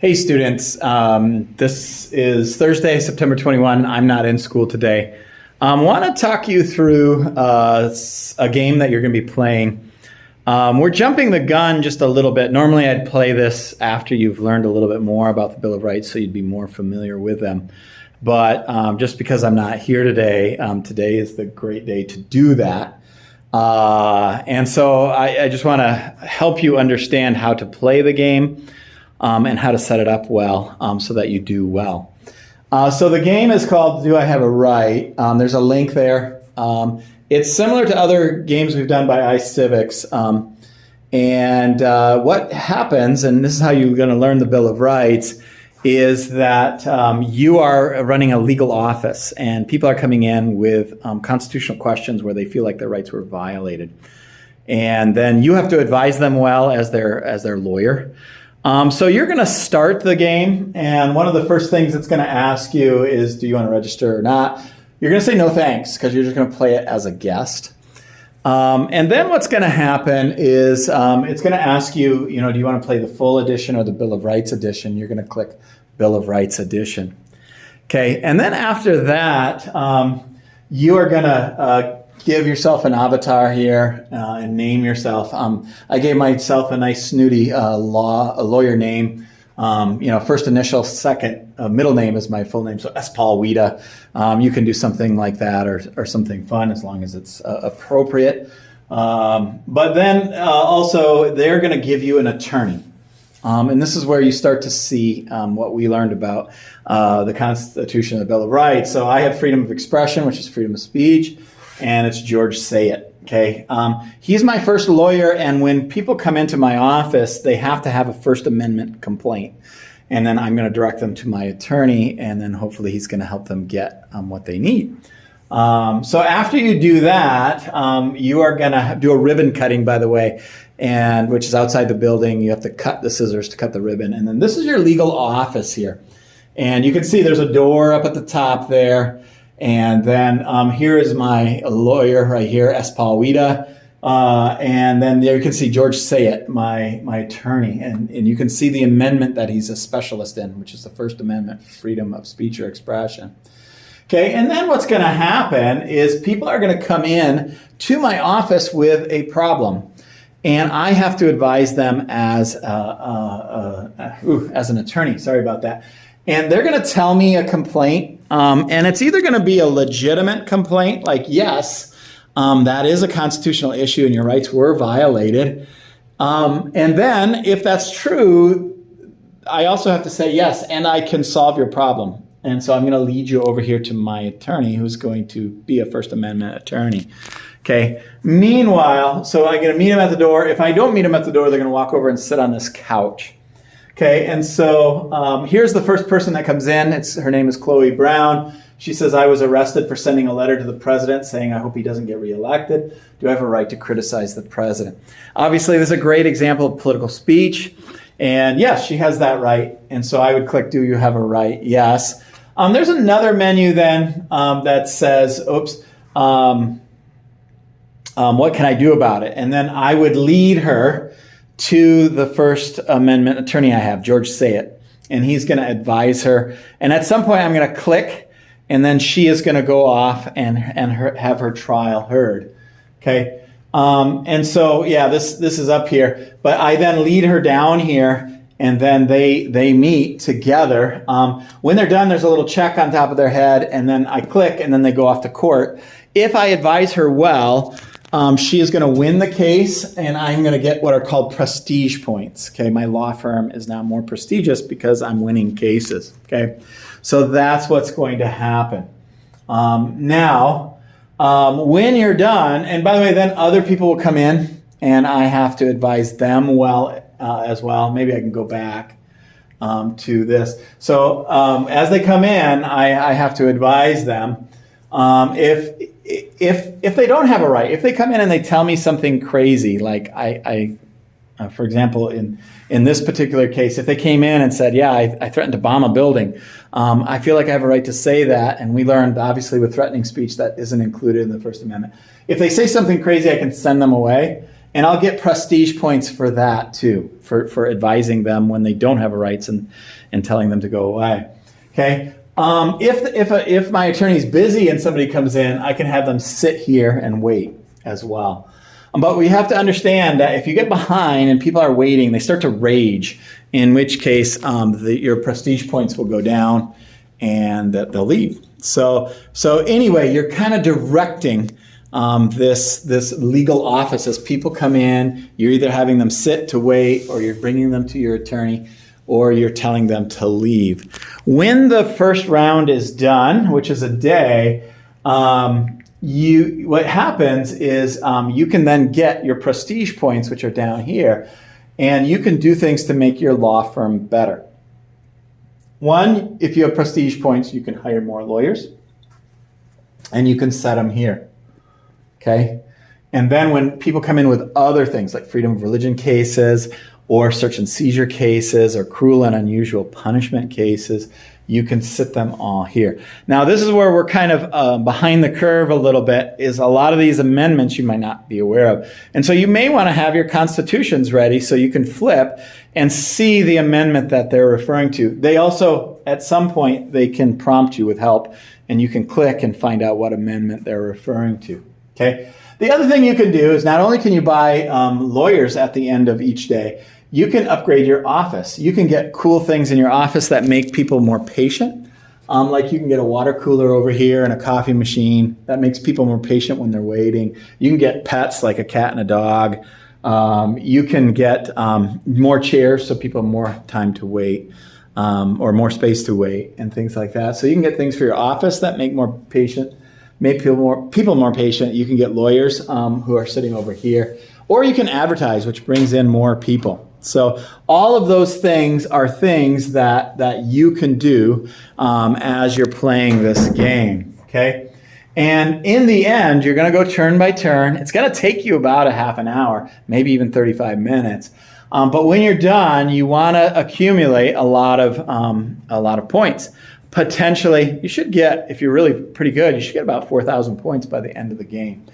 Hey students, this is Thursday, September 21. I'm not in school today. I want to talk you through a game that you're going to be playing. We're jumping the gun just a little bit. Normally I'd play this after you've learned a little bit more about the Bill of Rights so you'd be more familiar with them. But just because I'm not here today, today is the great day to do that. And so I just want to help you understand how to play the game. And how to set it up well so that you do well. So the game is called Do I Have a Right? There's a link there. It's similar to other games we've done by iCivics. And what happens, and this is how you're going to learn the Bill of Rights, is that you are running a legal office and people are coming in with constitutional questions where they feel like their rights were violated. And then you have to advise them well as their lawyer. So you're going to start the game, and one of the first things it's going to ask you is, do you want to register or not? You're going to say no thanks, because you're just going to play it as a guest. And then what's going to happen is it's going to ask you, do you want to play the full edition or the Bill of Rights edition? You're going to click Bill of Rights edition. Okay, and then after that, you are going to give yourself an avatar here and name yourself. I gave myself a nice snooty lawyer name. First initial, second, middle name is my full name. So S. Paul Wida. You can do something like that or something fun as long as it's appropriate. But then also they're going to give you an attorney. And this is where you start to see what we learned about the Constitution and the Bill of Rights. So I have freedom of expression, which is freedom of speech. And it's George Sayet, okay? He's my first lawyer, and when people come into my office, they have to have a First Amendment complaint. And then I'm going to direct them to my attorney, and then hopefully he's going to help them get what they need. So after you do that, you are going to do a ribbon cutting, by the way, and which is outside the building. You have to cut the scissors to cut the ribbon. And then this is your legal office here. And you can see there's a door up at the top there. And then here is my lawyer right here, S. Paul Wida. And then there you can see George Sayet, my attorney. And you can see the amendment that he's a specialist in, which is the First Amendment, freedom of speech or expression. Okay, and then what's going to happen is people are going to come in to my office with a problem. And I have to advise them as an attorney. Sorry about that. And they're going to tell me a complaint. And it's either going to be a legitimate complaint, like, yes, that is a constitutional issue and your rights were violated. And then if that's true, I also have to say, yes, and I can solve your problem. And so I'm going to lead you over here to my attorney, who's going to be a First Amendment attorney. Okay. Meanwhile, so I'm going to meet him at the door. If I don't meet him at the door, they're going to walk over and sit on this couch. Okay, and so here's the first person that comes in. Her name is Chloe Brown. She says, I was arrested for sending a letter to the president saying I hope he doesn't get reelected. Do I have a right to criticize the president? Obviously, this is a great example of political speech. And yes, she has that right. And so I would click, do you have a right? Yes. There's another menu then that says, what can I do about it? And then I would lead her to the First Amendment attorney I have, George Sayet, and he's going to advise her. And at some point, I'm going to click, and then she is going to go off and have her trial heard. Okay, and so yeah, this is up here. But I then lead her down here, and then they meet together. When they're done, there's a little check on top of their head, and then I click, and then they go off to court. If I advise her well, she is going to win the case, and I'm going to get what are called prestige points. Okay, my law firm is now more prestigious because I'm winning cases. Okay, so that's what's going to happen. Now, when you're done, and by the way, then other people will come in, and I have to advise them well as well. Maybe I can go back to this. So as they come in, I have to advise them. If they don't have a right, if they come in and they tell me something crazy, like for example, in this particular case, if they came in and said, yeah, I threatened to bomb a building, I feel like I have a right to say that. And we learned, obviously, with threatening speech, that isn't included in the First Amendment. If they say something crazy, I can send them away. And I'll get prestige points for that too, for advising them when they don't have rights and telling them to go away. Okay. If my attorney's busy and somebody comes in, I can have them sit here and wait as well. But we have to understand that if you get behind and people are waiting, they start to rage, in which case your prestige points will go down and they'll leave. So anyway, you're kind of directing this legal office as people come in. You're either having them sit to wait, or you're bringing them to your attorney, or you're telling them to leave. When the first round is done, which is a day, what happens is you can then get your prestige points, which are down here, and you can do things to make your law firm better. One, if you have prestige points, you can hire more lawyers, and you can set them here, okay? And then when people come in with other things like freedom of religion cases, or search and seizure cases, or cruel and unusual punishment cases, you can sit them all here. Now, this is where we're kind of behind the curve a little bit, is a lot of these amendments you might not be aware of. And so you may want to have your constitutions ready so you can flip and see the amendment that they're referring to. They also, at some point, they can prompt you with help, and you can click and find out what amendment they're referring to, okay? The other thing you can do is not only can you buy lawyers at the end of each day, you can upgrade your office. You can get cool things in your office that make people more patient. Like you can get a water cooler over here and a coffee machine. That makes people more patient when they're waiting. You can get pets like a cat and a dog. You can get more chairs so people have more time to wait, or more space to wait, and things like that. So you can get things for your office that make people more patient. You can get lawyers who are sitting over here. Or you can advertise, which brings in more people. So all of those things are things that you can do as you're playing this game, okay? And in the end, you're going to go turn by turn. It's going to take you about a half an hour, maybe even 35 minutes. But when you're done, you want to accumulate a lot of points. Potentially, you should get, if you're really pretty good, you should get about 4,000 points by the end of the game.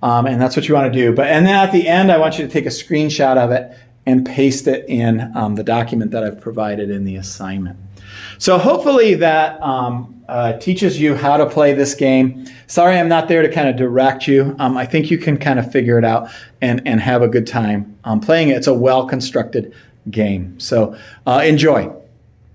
And that's what you want to do. And then at the end, I want you to take a screenshot of it and paste it in the document that I've provided in the assignment. So hopefully that teaches you how to play this game. Sorry, I'm not there to kind of direct you. I think you can kind of figure it out and have a good time playing it. It's a well-constructed game. So enjoy.